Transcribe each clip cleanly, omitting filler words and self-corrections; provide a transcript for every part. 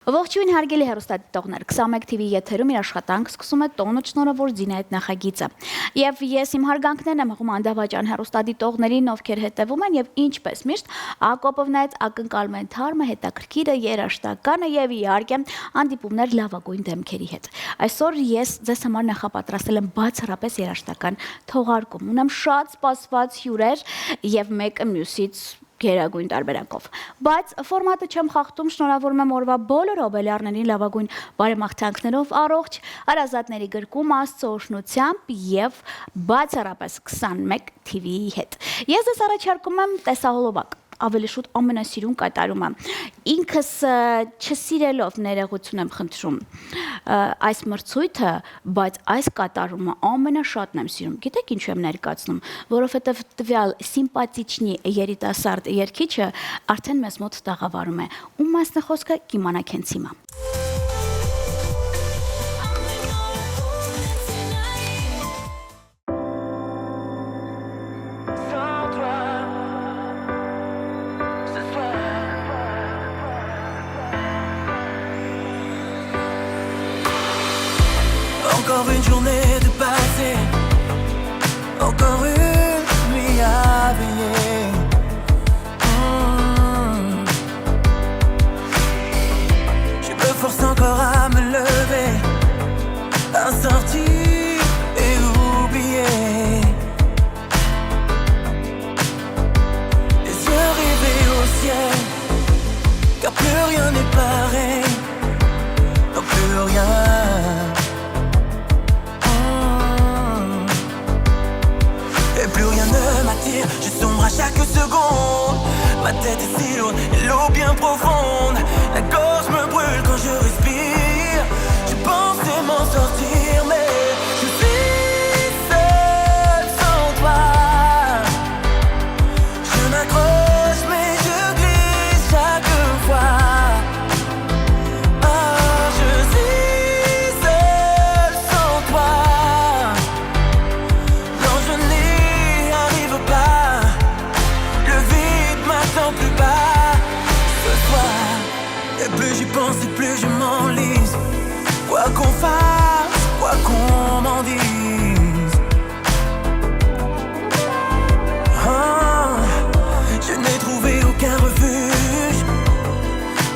Ողջույն հարգելի հեռուստադիտողներ, 21 TV եթերում իր աշխատանք սկսում է տոնը շնորհավոր Զինայդ նախագիծը։ Եվ ես իմ հարգանքներն եմ հղում անդավաճան հեռուստադիտողներին, ովքեր հետևում են եւ ինչպես միշտ Ակոպովնայից ակնկալում են թարմը, հետաքրքիրը, երաժշտականը եւ իհարկե հանդիպումներ լավագույն դեմքերի հետ։ Այսօր ես ձեզ համար նախապատրաստել եմ բացառապես երաժշտական թողարկում։ Ունեմ շատ սպասված հյուրեր եւ մեկը մյուսից գերագույն տարբերակով։ Բայց ֆորմատը չեմ խախտում, շնորհավորում եմ օրվա բոլոր օբելյարներին լավագույն բարեմաղթանքներով առողջ, հարազատների գրկում Աստծո օրհնությամբ եւ բացառապես 21 TV-ի հետ։ Ես ձեզ առաջարկում եմ տեսահոլովակ, ավելի շուտ ամենասիրուն կատարումը։ Ինքս չսիրելով ներողություն եմ խնդրում այս մրցույթը, բայց այս կատարումը ամենաշատն եմ սիրում։ Գիտեք ինչու եմ ներկայացնում, որովհետև տվյալ սիմպաթիչնի երիտասարդ երգիչը արդեն մեզ մոտ տաղավարում է։ Ում մասն է խոսքը կիմանաք հենց հիմա։ Encore une journée de passé, encore une nuit à veiller. Je me force encore à me lever, à sortir et oublier. Les yeux rivés au ciel, car plus rien n'est pareil, non plus rien. Plus rien ne m'attire, je sombre à chaque seconde. Ma tête est si lourde et l'eau bien profonde. La gorge me brûle quand je respire. Je pensais m'en sortir mais je suis seul sans toi. Je m'accroche mais je glisse chaque fois. Ah, je suis seul sans toi. Non, je n'ai arrive pas, le vide m'attend plus bas ce soir. Et plus j'y pense et plus je m'enlise. Quoi qu'on fasse, quoi qu'on m'en dise. Ah, je n'ai trouvé aucun refuge,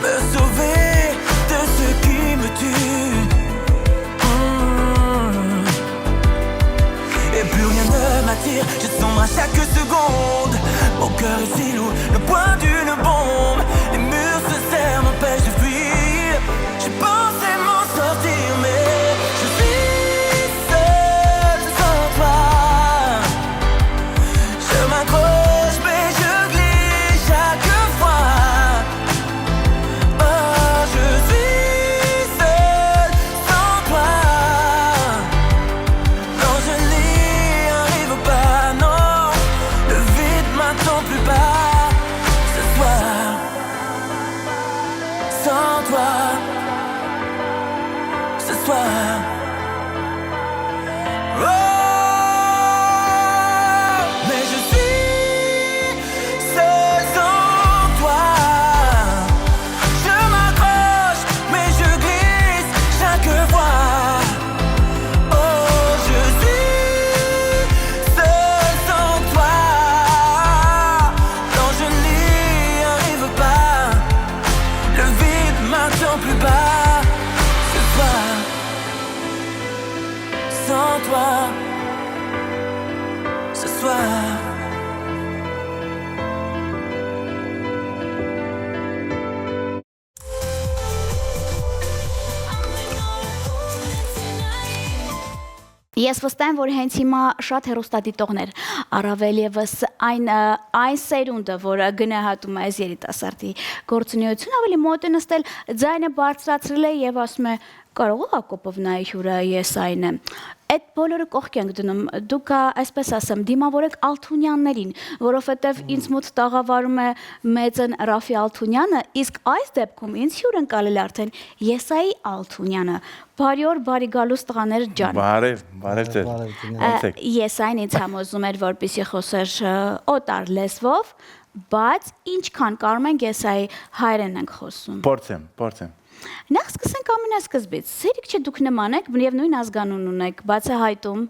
me sauver de ce qui me tue. Et plus rien ne m'attire, je sombre à chaque seconde. Mon cœur est si lourd, le poids d'une bombe. Les murs se serrent, m'empêchent de fuir. Je pensais m'en sortir mais je suis seul sans toi. Je m'accroche mais je glisse chaque fois. Oh, je suis seul sans toi. Non, je n'y arrive pas, non. Le vide m'attend plus bas ce soir. Sans toi, ce soir. Oh, mais je suis seul sans toi. Je m'accroche mais je glisse chaque fois. Oh, je suis seul sans toi. Non, je n'y arrive pas. Le vide m'attend plus bas ce soir. Sans toi, ce soir. Ես վստահ եմ, որ հենց հիմա շատ հեռուստադիտողներ, առավել եւս այն սերունդը, որը գնահատում է այս երիտասարդի գործունեությունը, ավելի մոտ է նստել, ձայնը բարձրացրել է եւ ասում է. Կարող է Ակոպովնայի հյուրը ես այն եմ։ Այդ բոլորը կողքի ենք դնում, դուք այսպես ասեմ, դիմավորեք Ալթունյաններին, որովհետև ինձ մոտ տաղավարում է մեծն Ռաֆի Ալթունյանը, իսկ այս դեպքում ինձ հյուր ընկալել արդեն Եսայի Ալթունյանը։ Բարի օր, բարի գալուս տղաներ ջան։ Բարև ձեզ։ Եսային ինձ համոզում էր, որպեսզի խոսեր օտար լեզվով, բայց ինչքան կարող ենք Եսայի հայերեն ենք խոսում։ Փորձեմ։ Նախ սկսենք ամենասկզբից։ Սերիկ չէ դուք նման եք, եւ նույն ազգանուն ունեք, բացահայտում,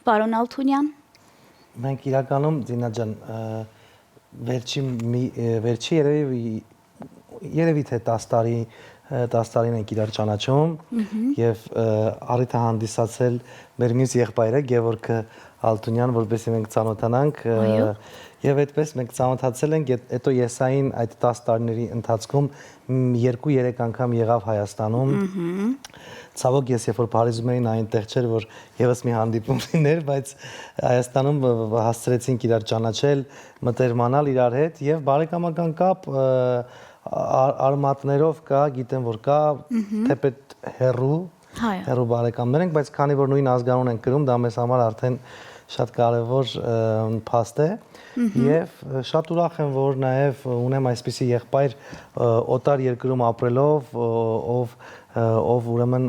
պարոն Ալթունյան։ Մենք իրականում Զինա ջան վերջի երևի թե 10 տարին ենք իրար ճանաչում եւ առիթ է հանդիսացել մեր մյուս եղբայրը Գևորգ Ալթունյան, որովհետեւ մենք ծանոթանանք եւ այդպես մենք ծանոթացել ենք, հետո Եսային այդ 10 տարիների ընթացքում 2-3 անգամ եղավ Հայաստանում։ Ցավոք ես երբ որ Փարիզում էի այնտեղ չէր որ եւս մի հանդիպում լիներ, բայց Հայաստանում հասցրեցինք իրար ճանաչել, մտերմանալ իրար հետ եւ բարեկամական կապ արմատներով կա, գիտեմ որ կա, թեպետ հերու բարեկամներ ենք, բայց քանի որ նույն ազգանուն ենք կրում, դա մեզ համար արդեն շատ կարևոր փաստ է եւ շատ ուրախ եմ որ նաեւ ունեմ այսպիսի եղբայր օտար երկրում ապրելով ով ուրեմն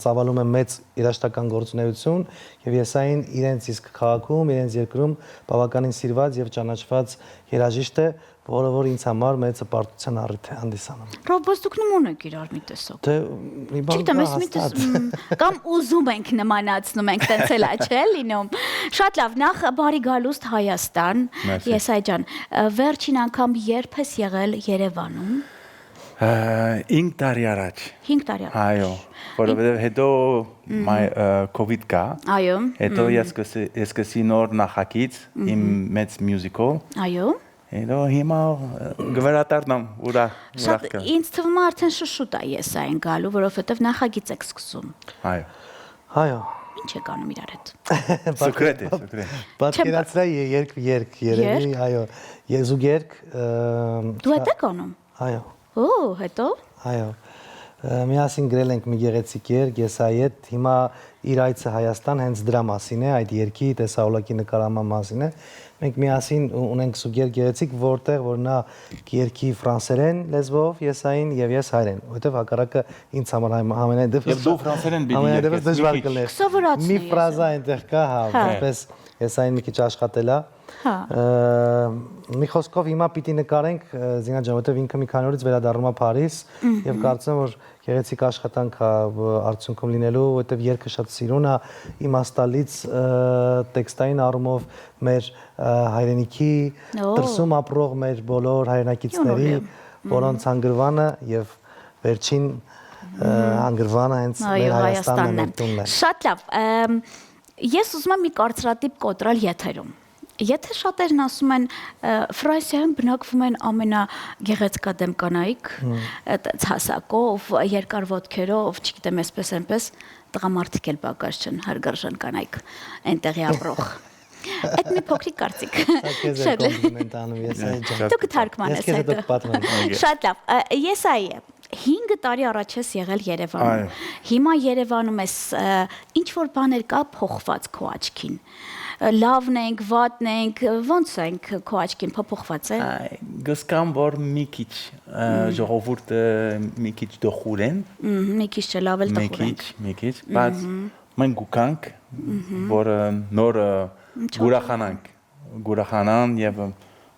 ծավալում է մեծ երաժշտական գործունեություն եւ եսային իրենց իսկ քաղաքում, իրենց երկրում բավականին սիրված եւ ճանաչված երաժիշտ է, որը որ ինձ համար մեծ հպարտության առիթ է հանդիսանում։ Ռոբոս դուք նման եք իրար մի տեսակ։ Դե մի բան կամ ուզում ենք նմանացնում ենք, տենց էլ չէ՞ լինում։ Շատ լավ, նախ բարի գալուստ Հայաստան, Եսայ ջան, վերջին անգամ երբ ես եղել Երևանում։ 5 տարի առաջ։ 5 տարի առաջ։ Այո, որովհետև հետո COVID կա։ Այո։ Հետո ես սկսեցի նոր նախագիծ իմ մեծ մյուզիկով։ Այո։ Հետո հիմա գվերատարնամ ուրախ կա։ Ինձ թվում է արդեն շուշուտ է Եսային գալու, որովհետև նախագիծ եք սկսում։ Այո։ Այո։ Ինչ եք անում իրար հետ։ Սեկրետ է։ Պատկերացրա երկ երևի, այո, եզուգերկ։ Դու հետ եք անում։ Այո։ Օ, հետո։ Այո։ Միասին գրել ենք մի գեղեցիկ երգ Եսայի հետ, հիմա իր այցը Հայաստան հենց դրա մասին է, այդ երգի տեսահոլակի նկարահանման մասին է։ Մենք միասին ունենք սուգեր գեղեցիկ, որտեղ որ նա կերքի ֆրանսերեն լեզվով Եսային եւ ես հայերեն, որտեղ հակառակը ինձ համար համենայն դեպս Եվ դու ֆրանսերեն պիտի երգես դժվար կլներ։ Սովորացնի։ Մի ֆրազա այնտեղ կա, հա, որպես Եսային մի քիչ աշխատել է։ Մի խոսքով հիմա պիտի նկարենք Զինա ջան, որտեղ ինքը մի քանի օրից վերադառնում է Փարիզ եւ կարծում որ գեղեցիկ աշխատանք է արդյունքում լինելու, որտեղ երգը շատ սիրուն է, իմաստալից տեքստային առումով մեր հայրենիքի դրսում ապրող մեր բոլոր հայրենակիցների, որոնց հանգրվանը եւ վերջին հանգրվանը հենց մեր Հայաստանն է։ Շատ լավ։ Ես ուզում եմ մի կարծրատիպ կոտրել եթերում։ Եթե շատերն ասում են Ֆրանսիայում բնակվում են ամենագեղեցկադեմ կանայք, հասակով, երկար ոտքերով, չգիտեմ, այսպես այնպես տղամարդիկ էլ պակաս չեն, հարգարժան կանայք այնտեղի ապրող։ Այդ մի փոքրիկ կարծիք։ Դուք թարգմանես հետո։ Շատ լավ։ Եսայի 5 տարի առաջ ես եղել Երևանում։ Հիմա Երևանում ես ինչ որ բաներ կա փոխված քո աչքին։ Լավն ենք, վատն ենք, ո՞նց ենք քո աչքին փոփոխված է։ Գսկամ որ մի քիչ ժողովուրդը մի քիչ դոխուր են։ Մի քիչ լավ էլ դոխուր են։ Մի քիչ, բայց մենք գուկանք որ նոր գուրախանան եւ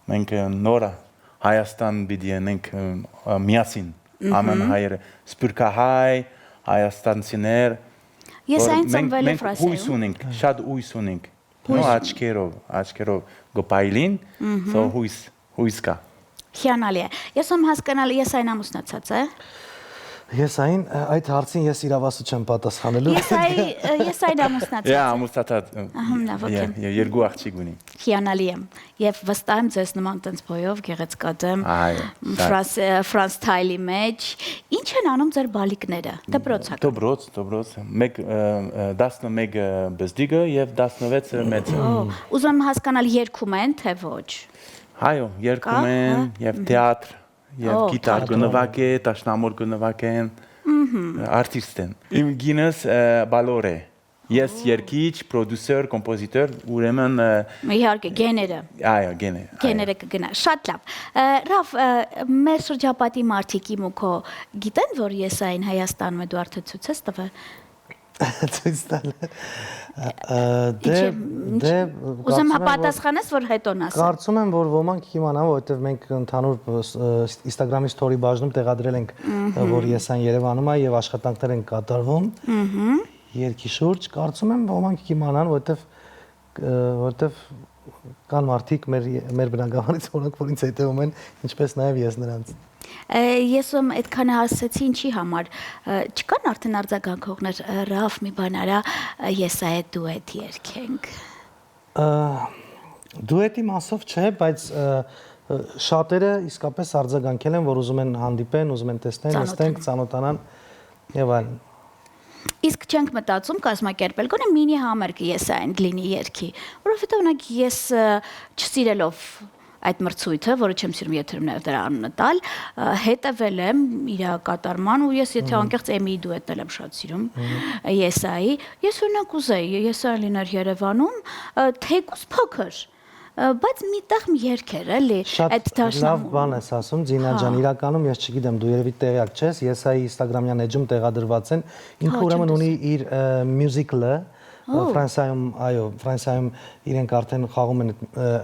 մենք նոր Հայաստան պիտի ենք միասին ամեն հայերը սպուրկահայ հայաստանցիներ Ես այն ծնվել եմ Ֆրանսիայում։ Հույս ունենք, շատ հույս ունենք։ Նո աչքերով գոպայլին, so հույս կա։ Հիանալի է։ Ես ում հասկանալ Եսային ամուսնացած է։ Եսային այդ հարցին ես իրավասու չեմ պատասխանելու։ Եսային ամուսնացած։ Ամուսնացած։ Երկու աղջիկ ունի։ Հիանալի եմ։ Եւ վստահ եմ ձեզ նման տենց բոյով գեղեցկադեմ Ֆրանս թայլի մեջ։ Ինչ են անում ձեր բալիկները։ Դպրոցակ։ Դպրոց։ Մեկ 11 բզդիգը եւ 16 մեծը։ Ուզում եմ հասկանալ երգում են թե ոչ։ Այո, երգում են եւ թեատր եւ գիտար գնվագե, տաշնամուր գնվագեն, արտիստ են։ Իմ գինս բալոր է։ Ես երգիչ, պրոդյուսեր, կոմպոզիտոր, ուրեմն իհարկե գեները։ Այո, գեները։ Գեները կգնա։ Շատ լավ։ Ռաֆ, մեր շրջապատի մարդիկ իմ ու քո գիտեն, որ Եսային Հայաստանում է դու արդեն ցույց ես տվել։ Ցույց տալ։ Ուզում հապատասխանես, որ հետոն ասեմ։ Կարծում եմ, որ ոմանք կիմանան, որովհետև մենք ընդհանուր Instagram-ի story բաժնում տեղադրել ենք, որ Եսան Երևանում է եւ աշխատանքներ են կատարվում։ Երկի շուրջ, կարծում եմ, ոմանք կիմանան, որովհետև կան մարդիկ մեր բնակավարից, որոնք որ ինձ հետևում են, ինչպես նաեւ ես նրանց։ Ես այդքան հասեցի ինչի համար, չկան արդեն արձագանքողներ, Ռաֆ մի բան արա, ես այդ դուետ երգենք։ Դուետի մասով չէ, բայց շատերը իսկապես արձագանքել են, որ ուզում են հանդիպեն, ուզում են տեսնեն, նստենք, ծանոթանան եւ այլն։ Իսկ չենք մտածում կազմակերպել գոնե մինի համերգ ես այն լինի երգի, որովհետեւ օրինակ ես չսիրելով այդ մրցույթը, որը չեմ սիրում եթերում նաև դրա անունը տալ, հետևել եմ իր կատարման ու ես եթե անկեղծ Էմիի դուետն եմ շատ սիրում, Եսայի, ես օրինակ ուզեի, Եսային լիներ Երևանում, թեկուզ փոքր, բայց մի տեղ մի երգեր էլի, այդ լավ բան ես ասում, Ձինա ջան, իրականում ես չգիտեմ, դու երևի տեղյակ չես, Եսայի Instagram-յան էջում տեղադրված են, ինքը ուրեմն ունի իր մյուզիկլը, Ֆրանսիայում, այո, Ֆրանսիայում իրենք արդեն խաղում են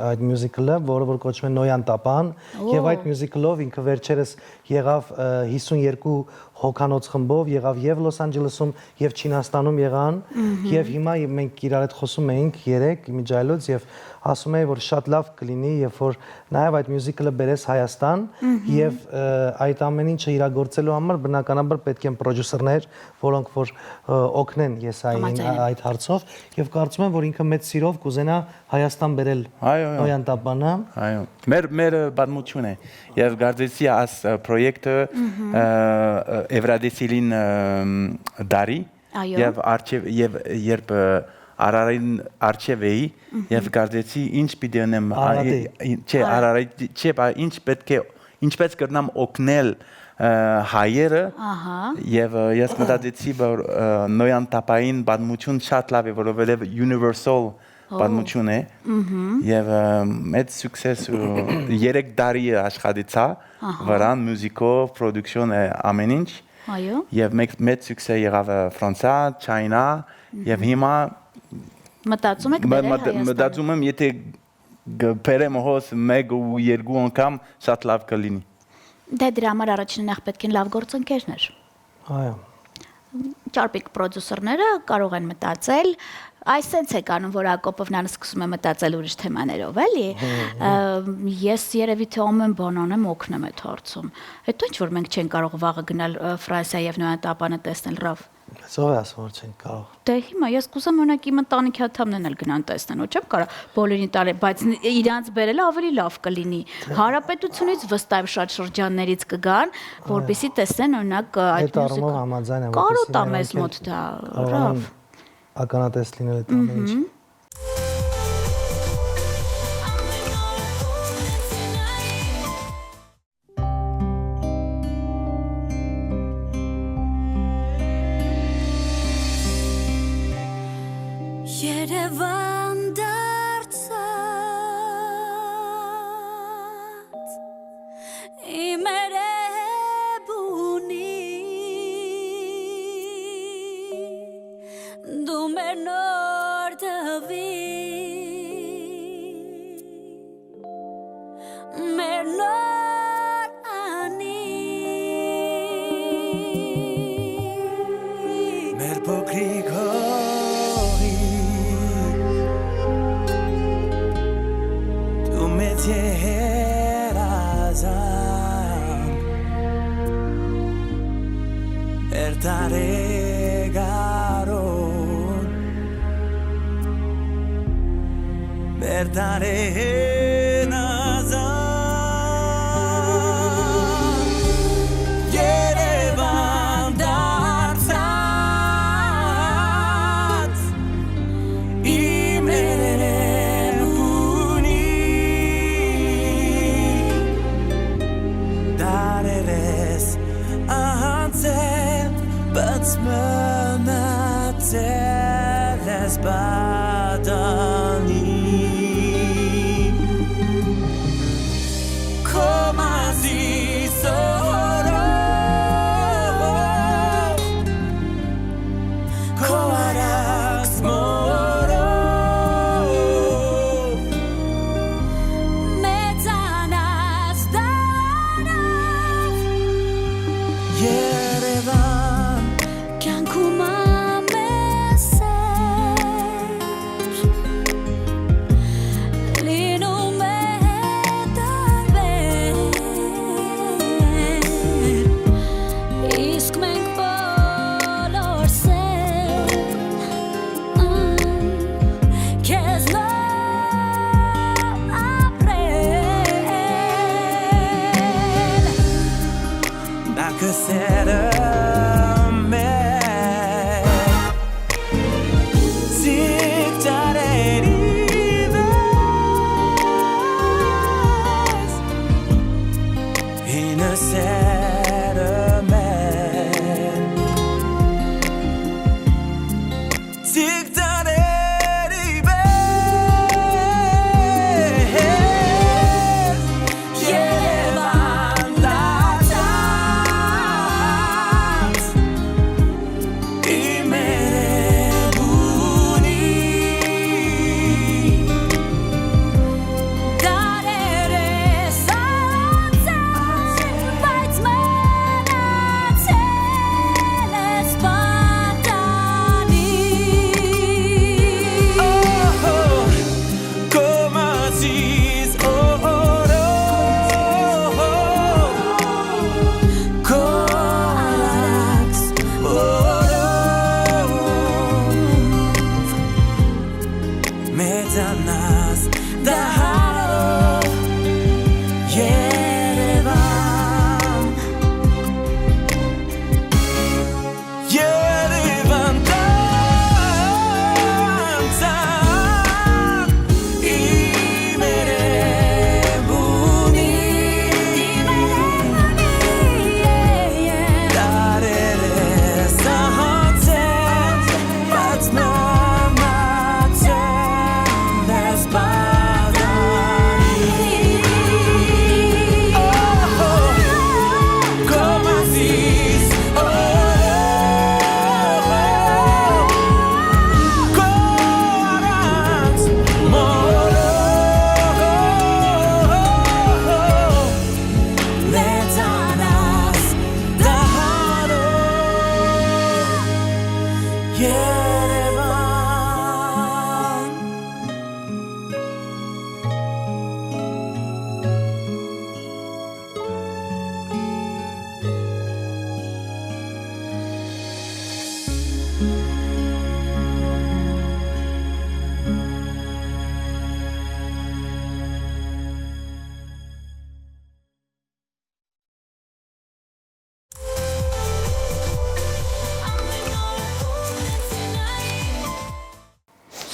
այդ մյուզիկլը, որը որ կոչվում է Նոյան Տապան, եւ այդ մյուզիկլով ինքը վերջերս եղավ 52 հոկանոց խմբով, եղավ եւ Լոս Անջելեսում եւ Չինաստանում եղան, եւ հիմա մենք իրար հետ խոսում էինք երեք իմիջայլոց եւ ասում էի որ շատ լավ կլինի, երբ որ նաեւ այդ մյուզիկլը բերես Հայաստան եւ այդ ամեն ինչը իրագործելու համար բնականաբար պետք են պրոդյուսերներ, որոնք որ օգնեն Եսային այդ հարցով եւ կարծում եմ որ ինքը մեծ սիրով կուզենա Հայաստան բերել Նոյան Տապանը։ Այո։ Մեր բանություն է եւ գարձեցի աս պրոյեկտը Էվրադեսիլին դարի եւ արչեւ եւ երբ Արարային արչեւ էի եւ գարձեցի ինչ պիտի անեմ չէ Արարայի չէ ինչ պետք է ինչպես կրնամ օգնել հայերը եւ ես մտածեցի որ Նոյան Տապային բանություն շատ լավ է որովհետեւ universal բանություն է եւ մեծ սուկսես 3 տարի աշխատեցա վրան մյուզիկով պրոդուկցիոն ամեն ինչ եւ մեծ սուկսես եղավ Ֆրանսիա, Չայնա եւ հիմա մտածում եք բերել Հայաստան։ Մտածում եմ եթե բերեմ հոս 1 ու 2 անգամ շատ լավ կլինի։ Դե դրա համար առաջինը նախ պետք են լավ գործընկերներ։ Այո։ Ճարպիկ պրոդյուսերները կարող են մտածել, այսպես է կանում, որ Ակոպովն սկսում է մտածել ուրիշ թեմաներով, էլի։ Ես երևի թե ամեն բան անեմ օգնեմ այդ հարցում։ Հետո ինչ որ մենք չենք կարող վաղը գնալ Ֆրանսիա եւ Նոյան Տապանը տեսնել Ռավ։ Ով է ասում որ չենք կարող։ Դե հիմա ես կուզեմ օրինակ իմ ընտանիքի անդամներն էլ գնան տեսնեն, ոչ չեմ կարող բոլորին տալ, բայց իրանց բերելը ավելի լավ կլինի։ Հանրապետությունից վստահ շատ շրջաններից կգան, որպեսզի տեսնեն օրինակ այդ մյուզիկը։ Կարոտ է մեզ մոտ դա, Ռավ։ Ականատես լինել այդ ամեն ինչ։ Երևան դարձած իմ երևունի դու մեր նոր դվի մեր նոր անի մեր փոքրիկ Taregaron Bertare nazan Yerevan darsat İmeren buni Dareres ahanset Batsmanatseles badani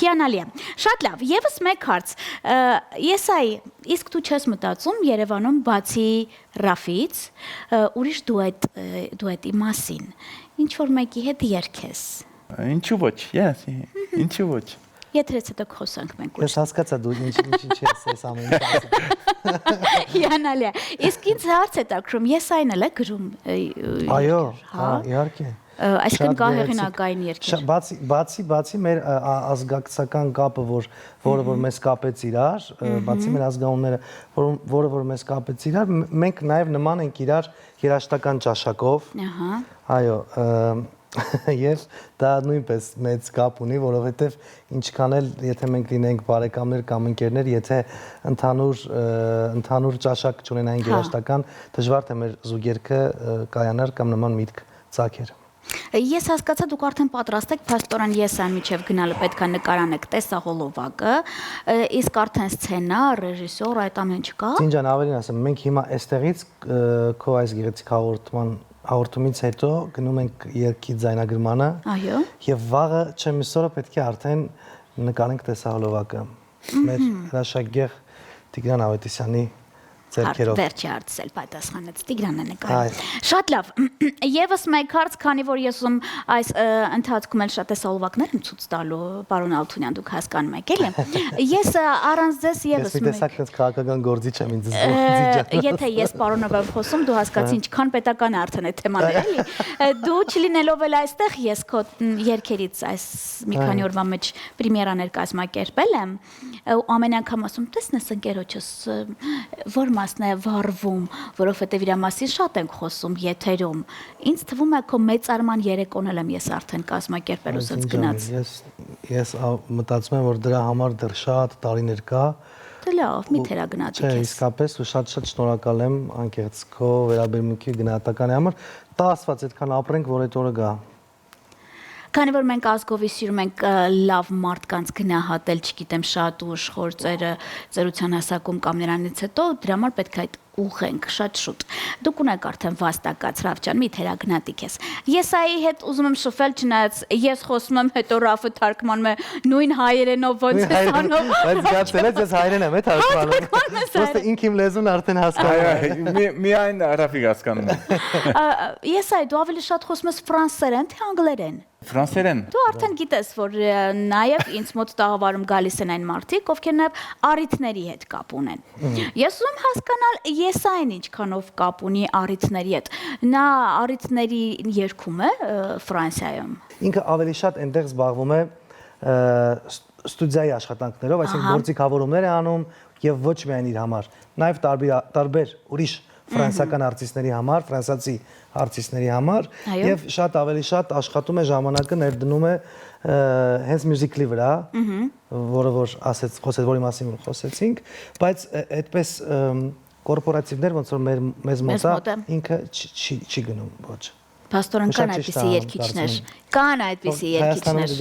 Հիանալի է։ Շատ լավ, եւս մեկ հարց։ Եսայի, իսկ դու չես մտածում Երևանում բացի Ռաֆից, ուրիշ դուետի մասին։ Ինչ որ մեկի հետ երգես։ Ինչու ոչ, yes, ինչու ոչ։ Եթերից հետո խոսանք մենք Ես հասկացա դու ինչ ես ամեն ինչ ասում։ Հիանալի է։ Իսկ ինձ հարց է տակրում, Եսային էլ է գրում։ Այո, հա, իհարկե։ Այսինքն կա հեղինակային երկեր։ Բացի մեր ազգակցական կապը, որը որ մեզ կապեց իրար, բացի մեր ազգանունները, որը որ մեզ կապեց իրար, մենք նաև նման ենք իրար երաժշտական ճաշակով։ Ահա։ Այո, եւ դա նույնպես մեծ կապ ունի, որովհետեւ ինչքան էլ եթե մենք լինենք բարեկամներ կամ ընկերներ, եթե ընդհանուր ճաշակ չունենային երաժշտական, դժվար թե մեր զուգերքը կայանար կամ նման միտք ծագեր։ Ես հասկացա դուք արդեն պատրաստ եք, փաստորեն Եսային միջև գնալը պետք է նկարանեք տեսահոլովակը, իսկ արդեն սցենար, ռեժիսոր այդ ամեն չկա։ Ցինջան ավելին ասեմ, մենք հիմա այստեղից քո այս գեղեցիկ հաղորդումից հետո գնում ենք երգի ձայնագրմանը։ Այո։ Եվ վաղը չեմ իսօրը պետք է արդեն նկարենք տեսահոլովակը։ Մեր հրաշագեղ Տիգրան Ավետիսյանի ձեռքերով։ Վերջի հարցը պատասխանեց Տիգրանը նկարել։ Շատ լավ։ Եվս մեկ հարց, քանի որ ես ուզում այս ընթացքում էլ շատ տեսահոլովակներ եմ ցույց տալու, պարոն Ալթունյան, դուք հասկանում եք, էլի։ Ես առանց ձեզ եւս մեկ։ Ես մի տեսակ քաղաքական գործիչ եմ ինձ զգում։ Եթե ես պարոնով եմ խոսում, դու հասկացի ինչքան պետական է արդեն այդ թեման, էլի։ Դու չլինելով էլ այստեղ, ես քո երգերից այս մի քանի օրվա մեջ պրեմիերաներ կազմակերպել եմ, ու ամեն անգամ ասում, տեսնես ընկերոջս, որ մասն է վառվում, որովհետև իր մասին շատ ենք խոսում եթերում։ Ինձ թվում է քո մեծարման երեկոն եմ ես արդեն կազմակերպել ուսած գնաց։ Ես մտածում եմ, որ դրա համար դեռ շատ տարիներ կա։ Դե լավ, մի թերագնահատիկ ես։ ես։ Իսկապես ու շատ շնորհակալ եմ անկեղծ քո վերաբերմունքի գնահատականի համար։ Տա Աստված այդքան ապրենք, որ այդ օրը գա։ Քանի որ մենք ազգովի սիրում ենք լավ մարդկանց գնահատել, չգիտեմ, շատ ուշ խորձերը ծերության հասակում կամ նրանից հետո, դրա համար պետք է այդ ուղենք շատ շուտ։ Դուք ունեք արդեն վաստակած Ռաֆ ջան, մի թերագնահատիկ ես։ Եսայի հետ ուզում եմ շփվել, չնայած ես խոսում եմ, հետո Ռաֆը թարգմանում է նույն հայերենով ոնց է անով։ Բայց գացել ես հայերեն եմ թարգմանում։ Ոստը ինքիմ լեզուն արդեն հասկանում եմ։ Միայն Ռաֆի հասկանում եմ։ Եսայի, դու ավելի շատ խոսում ես ֆրանսերեն, թե անգլերեն։ Ֆրանսերեն։ Դու արդեն գիտես, որ նաև ինձ մոտ տաղավարում գալիս են այն մարդիկ, ովքեր նաև առիթների հետ կապ ունեն։ Ես ուզում եմ հասկանալ Եսային ինչքանով կապ ունի առիթների հետ։ Նա առիթների երգում է Ֆրանսիայում։ Ինքը ավելի շատ այնտեղ զբաղվում է ստուդիայի աշխատանքներով, այսինքն գործիքավորումներ է անում եւ ոչ միայն իր համար, նաև տարբեր ուրիշ ֆրանսիական արտիստների համար, ֆրանսիացի արտիստների համար եւ շատ ավելի շատ աշխատում է ժամանակը ներդնում է հենց մյուզիկլի վրա, որը որ որի մասին խոսեցինք, բայց այդպես կորպորատիվներ ոնց որ մեզ մոտ ինքը չի գնում ոչ։ Պաստորեն կան այդպիսի երգիչներ։ Կան այդպիսի երգիչներ։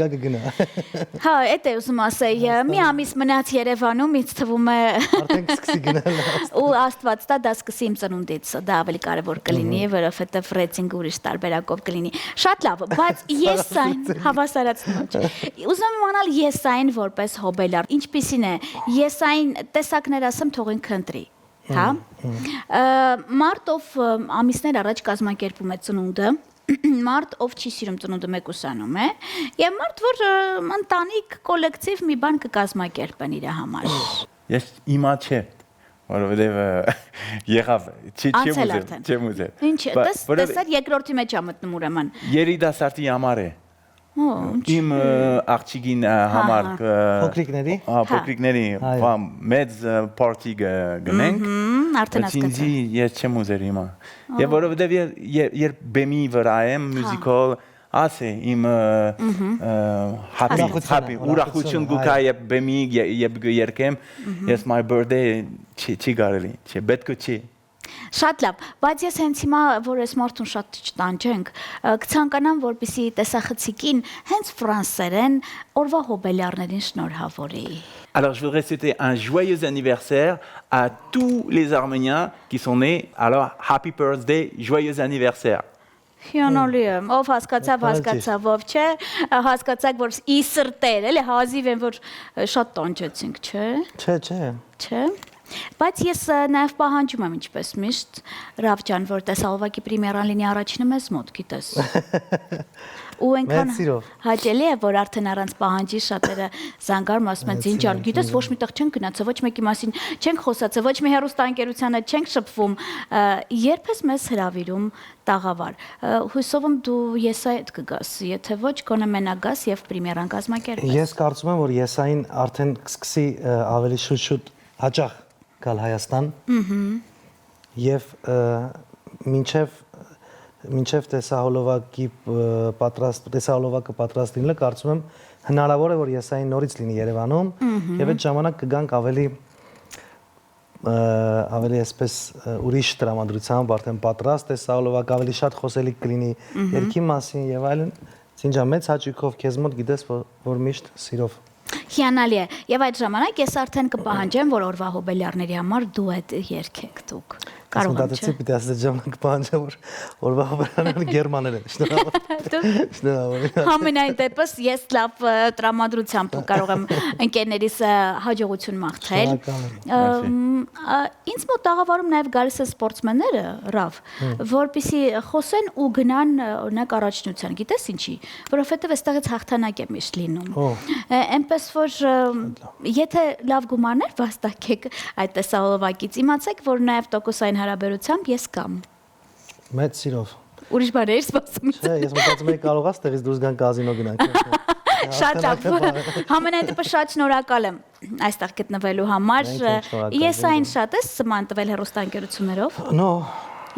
Հա, այդ է ուզում ասել, մի ամիս մնաց Երևանում, ինձ թվում է արդեն սկսի գնալ։ Ու Աստված տա դա սկսի իմ ծնունդից, դա ավելի կարևոր կլինի, որովհետև ռեյտինգը ուրիշ տարբերակով կլինի։ Շատ լավ, բայց Եսային հավասարացնում չէ։ Ուզում եմ իմանալ Եսային որպես հոբելար, ինչպիսին է։ Եսային տեսակներ ասեմ, թող ինքը ընտրի։ Հա։ Մարդ ով ամիսներ առաջ կազմակերպում է ծնունդը, մարդ ով չի սիրում ծնունդը մեկուսանում է, եւ մարդ որ ընտանիք կոլեկտիվ մի բան կկազմակերպեն իր համար։ Ես իմա չէ, որովհետեւ եղավ, չեմ ուզել։ Ինչ, տեսար երկրորդի մեջ է մտնում ուրեմն։ Երիտասարդի համար է։ Իմ աղջիկին համար փոքրիկների մեծ պարտի գնենք արդեն ասկացա ես չեմ ուզեր հիմա եւ որովհետեւ երբ բեմի վրա եմ մյուզիկալ ասե իմ happy ուրախություն գուկա երբ բեմի երբ երկեմ ես my birthday չի կարելի չէ պետք չի Շատ լավ, բայց ես հենց հիմա, որ ես մարդուն շատ չտանջենք, կցանկանամ, որպեսզի տեսախցիկին հենց ֆրանսերեն օրվա հոբելյարներին շնորհավորի։ Alors je voudrais souhaiter un joyeux anniversaire à tous les Arméniens qui sont nés. Alors happy birthday, joyeux anniversaire. Հիանալի է։ Ով հասկացավ, ով չէ, հասկացաք, որ ի սրտեր, էլի հազիվ են, որ շատ տանջեցինք, չէ։ Չէ։ Բայց ես նաև պահանջում եմ ինչպես միշտ, Ռավ ջան, որ տեսահոլովակի պրեմիերան լինի առաջինը մեզ մոտ, գիտես։ Ու այնքան հաճելի է, որ արդեն առանց պահանջի շատերը զանգարում ասում են «Ձին ջան, գիտես ոչ մի տեղ չենք գնացել, ոչ մեկի մասին չենք խոսացել, ոչ մի հեռուստաընկերությանը չենք շփվում, երբ ես մեզ հրավիրում տաղավար»։ Հույսով եմ դու եսայդ կգաս, եթե ոչ գոնե մենակ գաս եւ պրեմիերան կազմակերպես։ Ես կարծում եմ, որ եսային արդեն կսկսի ավելի շուտ հաճախ գալ Հայաստան։ Եվ մինչև տեսահոլովակը պատրաստ լինելը կարծում եմ հնարավոր է որ եսային նորից լինի Երևանում եւ այդ ժամանակ կգանք ավելի այսպես ուրիշ տրամադրությամբ արդեն պատրաստ տեսահոլովակ ավելի շատ խոսելիք կլինի երկի մասին եւ այլն։ Ցինջա մեծ հաճույքով քեզ մոտ գիտես որ միշտ սիրով Հիանալի է եւ այդ ժամանակ ես արդեն կպահանջեմ որ օրվա հոբելյարների համար դուետ երգեք դուք կարող եմ չէ պիտի ասած ժամանակ պահանջեմ որ օրվա հոբելյարները գերմաներ են շնորհավոր Համենայն դեպս ես լավ տրամադրությամբ կարող եմ ընկերներիս հաջողություն մաղթել ինձ մոտ տաղավարում նաեւ գալիս են սպորտսմենները Ռավ որպեսի խոսեն ու գնան օրինակ առաջնության գիտես ինչի որովհետեւ այստեղից հաղթանակ է միշտ լինում որ եթե լավ գումարներ վաստակեք այդ տեսահոլովակից իմացեք որ նաև տոկոսային հարաբերությամբ ես կամ մեծ սիրով ուրիշ բաներ սպասում չէ ես մտածում եմ կարող ես տեղից դուրս գան կազինո գնանք շատ լավ համենայն դեպս շատ շնորհակալ եմ այստեղ գտնվելու համար ես այն շատ ես սման տվել հեռուստաընկերություններով նո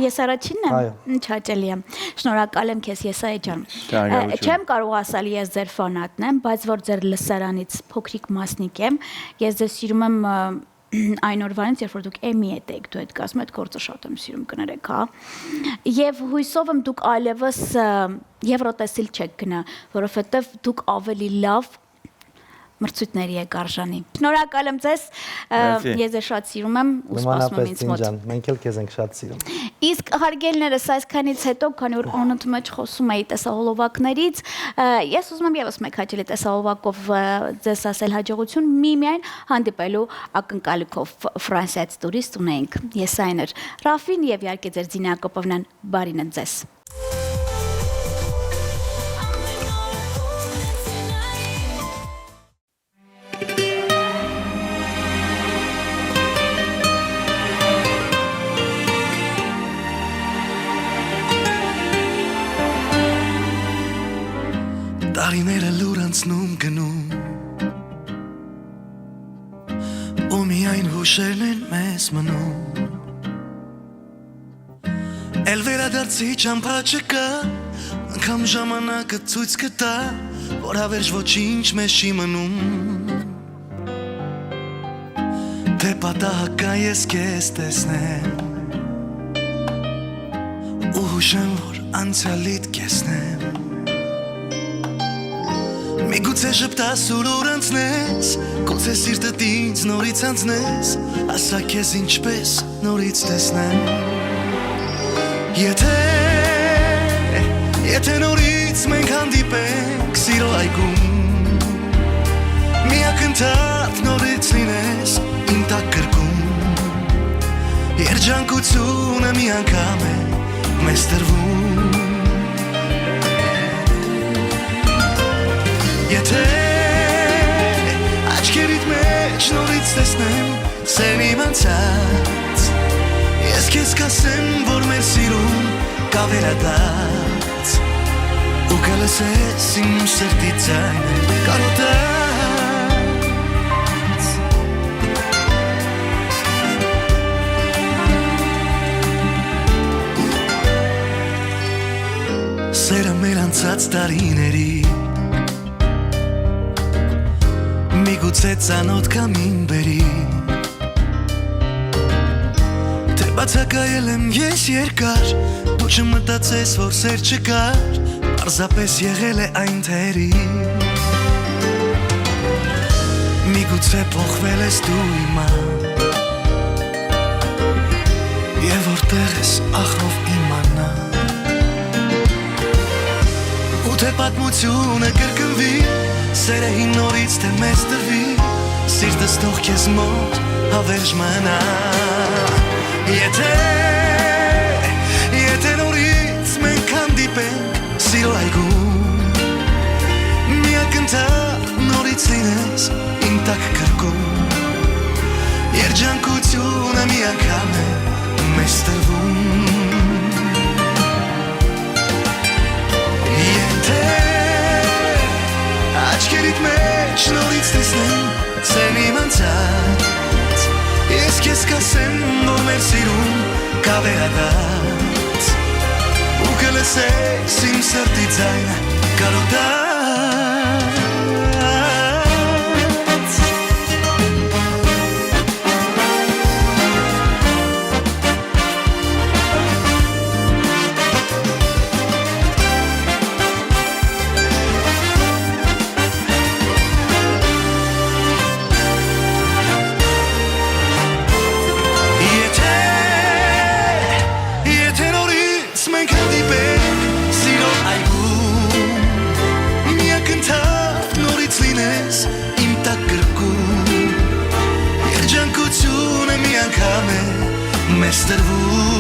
Ես առաջինն եմ, ինչ հաճելի եմ, շնորհակալ եմ քեզ Եսայի ջան, չեմ կարող ասալ ես ձեր ֆանատն եմ, բայց որ ձեր լսարանից փոքրիկ մասնիկ եմ, ես ձեզ սիրում եմ այն օրվանից, երբ որ դուք Էմի եք դու այդ կազմում, այդ գործը շատ եմ սիրում կներեք, հա, և հույսով եմ դուք այլևս եվրոտեսիլ չեք գնա, որովհետև դուք ավելի լավ մրցույթների եք արժանի։ Շնորհակալ եմ ձեզ, ես ձեզ շատ սիրում եմ ու սպասում եմ ինձ մոտ։ Մենք էլ քեզ ենք շատ սիրում։ Իսկ հարգելներս այսքանից հետո, քանի որ օնոթ մեջ խոսում էի տեսահոլովակներից, ես ուզում եմ եւս մեկ հաճելի տեսահոլովակով ձեզ ասել հաջողություն, միմիայն հանդիպելու ակնկալիքով Ֆրանսիայից տուրիստ ունենք։ Ես այն էր Ռաֆին եւ իհարկե ձեր Ձինա Հակոբովնան բարին է ձեզ։ Տարիները լուր անցնում գնում ու միայն հուշերն են մեզ մնում Էլ վերադարձի ճամփա չկա անգամ ժամանակը ցույց կտա որ հավերժ ոչինչ մեզ չի մնում Թե պատահական ես քեզ տեսնեմ ու հուշեմ որ անցյալիդ կեսնեմ Միգուցե շպտաս ու լուր անցնես Գուցե սիրտդ ինձ նորից անցնես Ասա քեզ ինչպես նորից տեսնեմ Եթե նորից մենք հանդիպենք Սիրո այգում Մի ակնթարթ նորից լինես Իմ տակ կրկում Երջանկությունը մի անգամ է մեզ տրվում Եթե աչքերիդ մեջ նորից տեսնեմ սեն իմ անցած Ես քեզ կասեմ, որ մեր սիրուն կա վերադարձ Ու կլսես իմ սրտի ձայնը կարոտած Սերը մեր անցած տարիների Միգուցե ծանոթ կամին բերի Թե բացակայել եմ ես երկար Դու չմտածես որ սեր չկար Պարզապես եղել է այն թերի Միգուցե փոխվել ես դու հիմա Եվ որտեղ ես ախով իմանա Թե պատմությունը կրկնվի Սերը հին նորից թե մեզ տրվի Սիրտս թող քեզ մոտ հավերժ մնա Եթե նորից մենք հանդիպենք Սիրո այգում Մի ակնթարթ նորից լինես Իմ տակ կրկում Երջանկությունը մի անգամ է մեզ տրվում Եթե աչքերիդ մեջ նորից տեսնեմ Սեն իմ անցած Ես քեզ կասեմ, որ մեր սիրուն կավերադած Ու կլսես իմ սրտի ձայնը կարոտած Մեզ տրվում